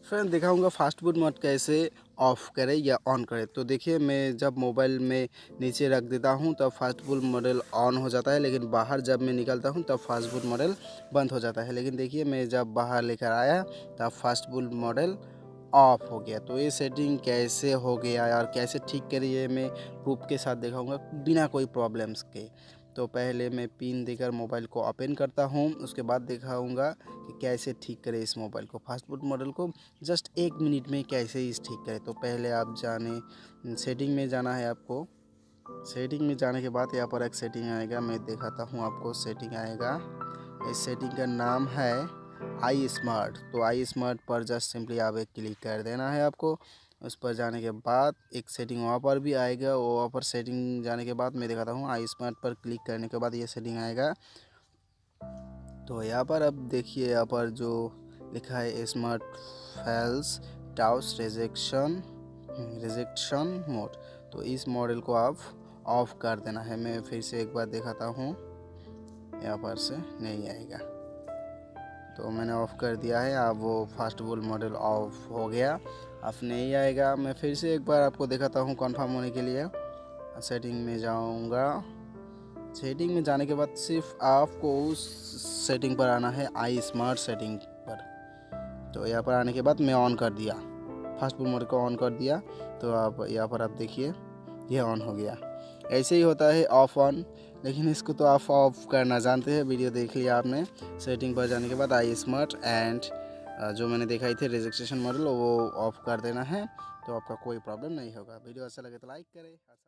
Friend दिखाऊंगा fastboot mode कैसे of करें या ऑन करें। तो देखिए मैं जब मोबाइल में नीचे रख देता हूं तब फास्टबूट मॉडल ऑन हो जाता है, लेकिन बाहर जब मैं निकलता हूं तब फास्टबूट मॉडल बंद हो जाता है। लेकिन देखिए मैं जब बाहर लेकर आया तब फास्टबूट मॉडल ऑफ हो गया। तो ये सेटिंग कैसे हो गया और कैसे ठीक करिए मैं प्रूफ के साथ दिखाऊंगा बिना कोई प्रॉब्लम्स के। तो पहले मैं पिन देकर मोबाइल को ओपन करता हूं, उसके बाद दिखाऊंगा कि कैसे ठीक करें इस मोबाइल को, फास्टबूट मॉडल को जस्ट 1 मिनट में कैसे इस ठीक करें। तो पहले आप सेटिंग में जाना है आपको। सेटिंग में जाने के बाद यहाँ पर एक सेटिंग आएगा, मैं दिखाता हूँ आपको। सेटिंग आएगा, इस सेटिंग का नाम है आई स्मार्ट। तो आई स्मार्ट पर जस्ट सिंपली आप एक क्लिक कर देना है आपको। उस पर जाने के बाद एक सेटिंग वहाँ पर भी आएगा, वहाँ पर सेटिंग जाने के बाद मैं दिखाता हूँ। आई स्मार्ट पर क्लिक करने के बाद ये सेटिंग आएगा। तो यहाँ पर अब देखिए, यहाँ पर जो लिखा है स्मार्ट फाइल्स टाउस रिजेक्शन मोड, तो इस मॉडल को आप ऑफ कर देना है। मैं फिर से एक बार दिखाता हूँ, यहाँ पर से नहीं आएगा। तो मैंने ऑफ़ कर दिया है, अब वो फास्टबूट मॉडल ऑफ हो गया, अब नहीं आएगा। मैं फिर से एक बार आपको दिखाता हूँ कंफर्म होने के लिए। सेटिंग में जाऊँगा, सेटिंग में जाने के बाद सिर्फ आपको उस सेटिंग पर आना है, आई स्मार्ट सेटिंग पर। तो यहाँ पर आने के बाद मैं ऑन कर दिया, फास्टबूट मोड को ऑन कर दिया। तो आप यहाँ पर आप देखिए ये ऑन हो गया। ऐसे ही होता है ऑफ ऑन, लेकिन इसको तो आप ऑफ करना जानते हैं। वीडियो देख लिया आपने। सेटिंग पर जाने के बाद आई स्मार्ट एंड जो मैंने दिखाई थी रजिस्ट्रेशन मॉडल वो ऑफ कर देना है, तो आपका कोई प्रॉब्लम नहीं होगा। वीडियो अच्छा लगे तो लाइक करें।